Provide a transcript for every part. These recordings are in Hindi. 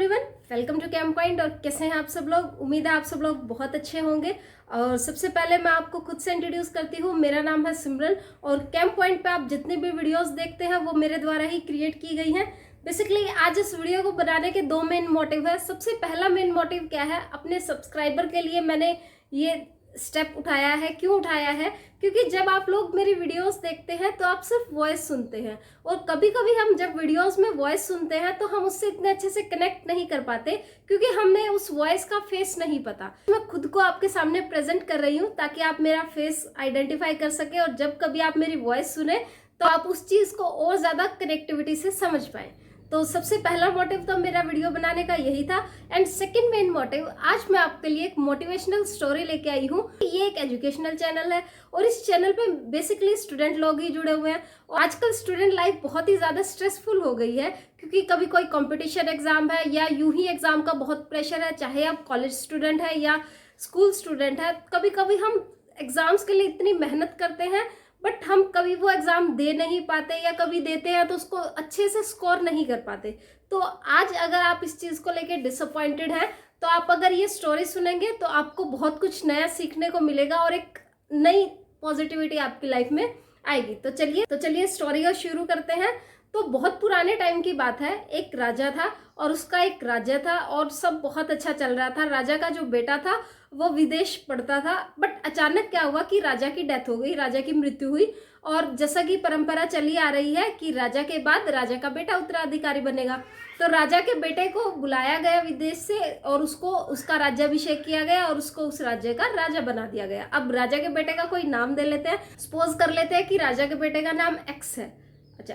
Everyone, welcome to camp point. और कैसे हैं आप सब लोग? उम्मीद है आप सब लोग बहुत अच्छे होंगे। और सबसे पहले मैं आपको खुद से इंट्रोड्यूस करती हूँ। मेरा नाम है सिमरन और कैंप पॉइंट पे आप जितनी भी वीडियोस देखते हैं वो मेरे द्वारा ही क्रिएट की गई हैं। बेसिकली आज इस वीडियो को बनाने के दो मेन मोटिव है। सबसे पहला मेन मोटिव क्या है, अपने सब्सक्राइबर के लिए मैंने ये स्टेप उठाया है। क्यों उठाया है? क्योंकि जब आप लोग मेरी वीडियोस देखते हैं तो आप सिर्फ वॉइस सुनते हैं, और कभी कभी हम जब वीडियोस में वॉइस सुनते हैं तो हम उससे इतने अच्छे से कनेक्ट नहीं कर पाते क्योंकि हमें उस वॉइस का फेस नहीं पता। मैं खुद को आपके सामने प्रेजेंट कर रही हूँ ताकि आप मेरा फेस आइडेंटिफाई कर सके, और जब कभी आप मेरी वॉइस सुने तो आप उस चीज को और ज्यादा कनेक्टिविटी से समझ पाए। तो सबसे पहला मोटिव तो मेरा वीडियो बनाने का यही था। एंड सेकंड मेन मोटिव, आज मैं आपके लिए एक मोटिवेशनल स्टोरी लेके आई हूँ। ये एक एजुकेशनल चैनल है और इस चैनल पे बेसिकली स्टूडेंट लोग ही जुड़े हुए हैं। और आजकल स्टूडेंट लाइफ बहुत ही ज़्यादा स्ट्रेसफुल हो गई है क्योंकि कभी कोई कंपटीशन एग्जाम है या यूं ही एग्जाम का बहुत प्रेशर है, चाहे आप कॉलेज स्टूडेंट है या स्कूल स्टूडेंट है। कभी कभी हम एग्जाम्स के लिए इतनी मेहनत करते हैं बट हम कभी वो एग्जाम दे नहीं पाते, या कभी देते हैं तो उसको अच्छे से स्कोर नहीं कर पाते। तो आज अगर आप इस चीज़ को लेके डिसअपॉइंटेड हैं तो आप अगर ये स्टोरी सुनेंगे तो आपको बहुत कुछ नया सीखने को मिलेगा और एक नई पॉजिटिविटी आपकी लाइफ में आएगी। तो चलिए स्टोरी को शुरू करते हैं। तो बहुत पुराने टाइम की बात है। एक राजा था और उसका एक राज्य था और सब बहुत अच्छा चल रहा था। राजा का जो बेटा था वो विदेश पढ़ता था, बट अचानक क्या हुआ कि राजा की डेथ हो गई, राजा की मृत्यु हुई। और जैसा कि परंपरा चली आ रही है कि राजा के बाद राजा का बेटा उत्तराधिकारी बनेगा, तो राजा के बेटे को बुलाया गया विदेश से और उसको उसका राज्याभिषेक किया गया और उसको उस राज्य का राजा बना दिया गया। अब राजा के बेटे का कोई नाम दे लेते हैं। सपोज कर लेते हैं कि राजा के बेटे का नाम एक्स है। अच्छा,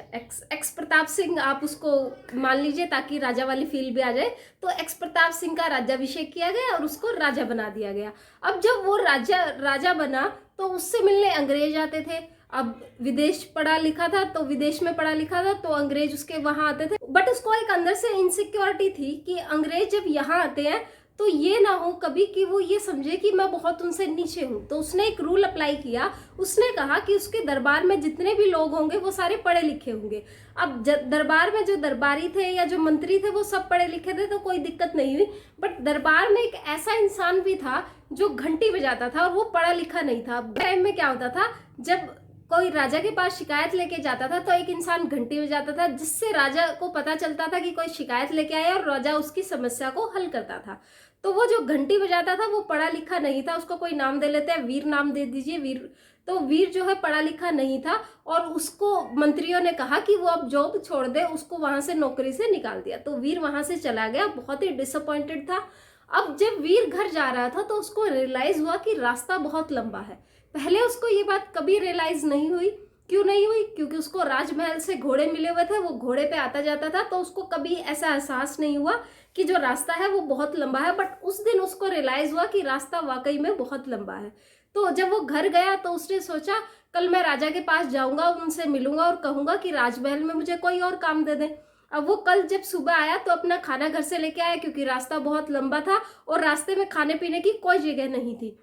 एक्स प्रताप सिंह आप उसको मान लीजिए ताकि राजा वाली फील भी आ जाए। तो एक्स प्रताप सिंह का राज्याभिषेक किया गया और उसको राजा बना दिया गया। अब जब वो राजा बना तो उससे मिलने अंग्रेज आते थे। अब विदेश पढ़ा लिखा था तो विदेश में पढ़ा लिखा था तो अंग्रेज उसके वहां आते थे, बट उसको एक अंदर से इनसिक्योरिटी थी कि अंग्रेज जब यहाँ आते हैं तो ये ना हो कभी कि वो ये समझे कि मैं बहुत उनसे नीचे हूँ। तो उसने एक रूल अप्लाई किया। उसने कहा कि उसके दरबार में जितने भी लोग होंगे वो सारे पढ़े लिखे होंगे। अब दरबार में जो दरबारी थे या जो मंत्री थे वो सब पढ़े लिखे थे तो कोई दिक्कत नहीं हुई, बट दरबार में एक ऐसा इंसान भी था जो घंटी बजाता था और वो पढ़ा लिखा नहीं था। टाइम में क्या होता था, जब कोई राजा के पास शिकायत लेके जाता था तो एक इंसान घंटी बजाता था जिससे राजा को पता चलता था कि कोई शिकायत लेके आया और राजा उसकी समस्या को हल करता था। तो वो जो घंटी बजाता था वो पढ़ा लिखा नहीं था। उसको कोई नाम दे लेते हैं, वीर नाम दे दीजिए, वीर। तो वीर जो है पढ़ा लिखा नहीं था और उसको मंत्रियों ने कहा कि वो अब जॉब छोड़ दे, उसको वहां से नौकरी से निकाल दिया। तो वीर वहां से चला गया, बहुत ही डिसअपॉइंटेड था। अब जब वीर घर जा रहा था तो उसको रियलाइज हुआ कि रास्ता बहुत लंबा है। पहले उसको ये बात कभी रियलाइज नहीं हुई। क्यों नहीं हुई? क्योंकि उसको राजमहल से घोड़े मिले हुए थे, वो घोड़े पे आता जाता था, तो उसको कभी ऐसा एहसास नहीं हुआ कि जो रास्ता है वो बहुत लंबा है। बट उस दिन उसको रियलाइज हुआ कि रास्ता वाकई में बहुत लंबा है। तो जब वो घर गया तो उसने सोचा कल मैं राजा के पास जाऊंगा, उनसे मिलूंगा और कहूंगा कि राजमहल में मुझे कोई और काम दे दे। अब वो कल जब सुबह आया तो अपना खाना घर से लेके आया क्योंकि रास्ता बहुत लंबा था और रास्ते में खाने पीने की कोई जगह नहीं थी।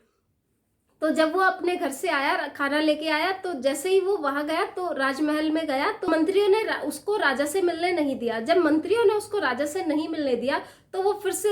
तो जब वो अपने घर से आया, खाना लेके आया, तो जैसे ही वो वहां गया तो राजमहल में गया तो मंत्रियों ने उसको राजा से मिलने नहीं दिया। जब मंत्रियों ने उसको राजा से नहीं मिलने दिया तो वो फिर से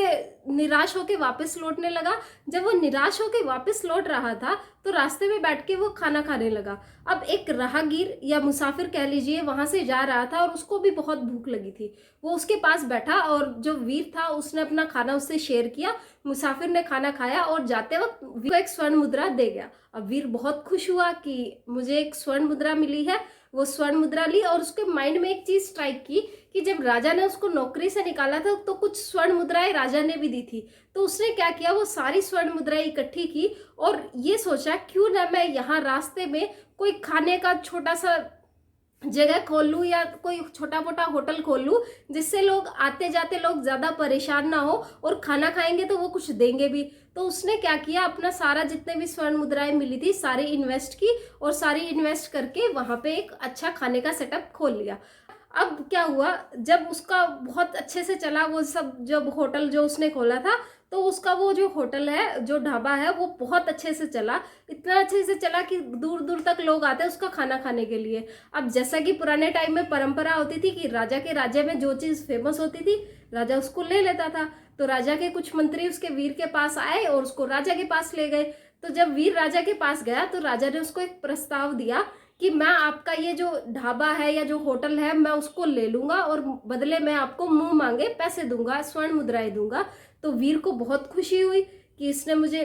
निराश होकर वापस लौटने लगा। जब वो निराश होकर वापस लौट रहा था तो रास्ते में बैठ के वो खाना खाने लगा। अब एक राहगीर या मुसाफिर कह लीजिए वहां से जा रहा था और उसको भी बहुत भूख लगी थी। वो उसके पास बैठा और जो वीर था उसने अपना खाना उससे शेयर किया। मुसाफिर ने खाना खाया और जाते वक्त वीर को एक स्वर्ण मुद्रा दे गया। अब वीर बहुत खुश हुआ कि मुझे एक स्वर्ण मुद्रा मिली है। वो स्वर्ण मुद्रा ली और उसके माइंड में एक चीज स्ट्राइक की कि जब राजा ने उसको नौकरी से निकाला था तो कुछ स्वर्ण मुद्राएं राजा ने भी दी थी। तो उसने क्या किया, वो सारी स्वर्ण मुद्राएं इकट्ठी की और ये सोचा क्यों ना मैं यहाँ रास्ते में कोई खाने का छोटा सा जगह खोल लूँ या कोई छोटा मोटा होटल खोल लूँ जिससे लोग आते जाते लोग ज़्यादा परेशान ना हो और खाना खाएंगे तो वो कुछ देंगे भी। तो उसने क्या किया, अपना सारा जितने भी स्वर्ण मुद्राएं मिली थी सारी इन्वेस्ट की और सारी इन्वेस्ट करके वहाँ पे एक अच्छा खाने का सेटअप खोल लिया। अब क्या हुआ, जब उसका बहुत अच्छे से चला वो सब, जब होटल जो उसने खोला था तो उसका वो जो होटल है, जो ढाबा है, वो बहुत अच्छे से चला। इतना अच्छे से चला कि दूर दूर तक लोग आते हैं उसका खाना खाने के लिए। अब जैसा कि पुराने टाइम में परंपरा होती थी कि राजा के राज्य में जो चीज़ फेमस होती थी राजा उसको ले लेता था। तो राजा के कुछ मंत्री उसके वीर के पास आए और उसको राजा के पास ले गए। तो जब वीर राजा के पास गया तो राजा ने उसको एक प्रस्ताव दिया कि मैं आपका ये जो ढाबा है या जो होटल है मैं उसको ले लूंगा और बदले में आपको मुंह मांगे पैसे दूंगा, स्वर्ण मुद्राएं दूंगा। तो वीर को बहुत खुशी हुई कि इसने मुझे,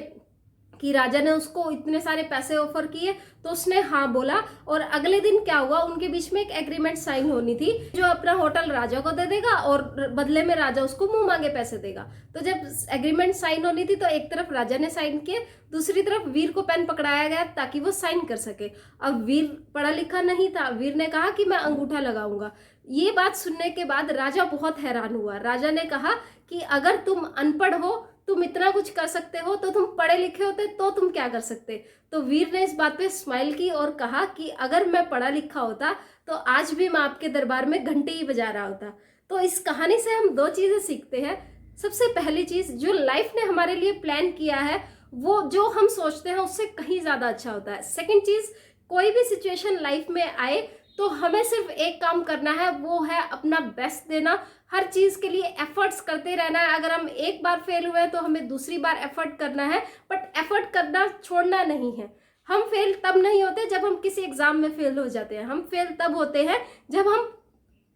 कि राजा ने उसको इतने सारे पैसे ऑफर किए, तो उसने हाँ बोला। और अगले दिन क्या हुआ, उनके बीच में एक एग्रीमेंट साइन होनी थी, जो अपना होटल राजा को दे देगा और बदले में राजा उसको मुंह मांगे पैसे देगा। तो जब एग्रीमेंट साइन होनी थी तो एक तरफ राजा ने साइन किए, दूसरी तरफ वीर को पेन पकड़ाया गया ताकि वो साइन कर सके। अब वीर पढ़ा लिखा नहीं था, वीर ने कहा कि मैं अंगूठा लगाऊंगा। ये बात सुनने के बाद राजा बहुत हैरान हुआ। राजा ने कहा कि अगर तुम अनपढ़ हो, तुम इतना कुछ कर सकते हो, तो तुम पढ़े लिखे होते तो तुम क्या कर सकते। तो वीर ने इस बात पे स्माइल की और कहा कि अगर मैं पढ़ा लिखा होता तो आज भी मैं आपके दरबार में घंटी ही बजा रहा होता। तो इस कहानी से हम दो चीजें सीखते हैं। सबसे पहली चीज, जो लाइफ ने हमारे लिए प्लान किया है वो जो हम सोचते हैं उससे कहीं ज्यादा अच्छा होता है। सेकंड चीज, कोई भी सिचुएशन लाइफ में आए तो हमें सिर्फ एक काम करना है, वो है अपना बेस्ट देना। हर चीज के लिए एफर्ट्स करते रहना है। अगर हम एक बार फेल हुए तो हमें दूसरी बार एफर्ट करना है, बट एफर्ट करना छोड़ना नहीं है। हम फेल तब नहीं होते जब हम किसी एग्जाम में फेल हो जाते हैं, हम फेल तब होते हैं जब हम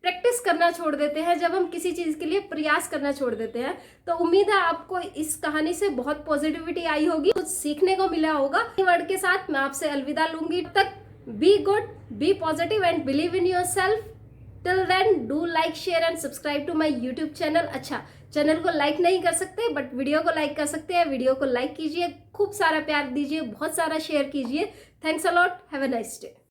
प्रैक्टिस करना छोड़ देते हैं, जब हम किसी चीज के लिए प्रयास करना छोड़ देते हैं। तो उम्मीद है आपको इस कहानी से बहुत पॉजिटिविटी आई होगी, कुछ सीखने को मिला होगा। वर्ड के साथ मैं आपसे अलविदा लूंगी। तब तक be good, be positive and believe in yourself. Till then do like, share and subscribe to my YouTube channel. अच्छा, चैनल को लाइक नहीं कर सकते बट वीडियो को लाइक कर सकते हैं। वीडियो को लाइक कीजिए, खूब सारा प्यार दीजिए, बहुत सारा शेयर कीजिए। Thanks a lot, have a nice day.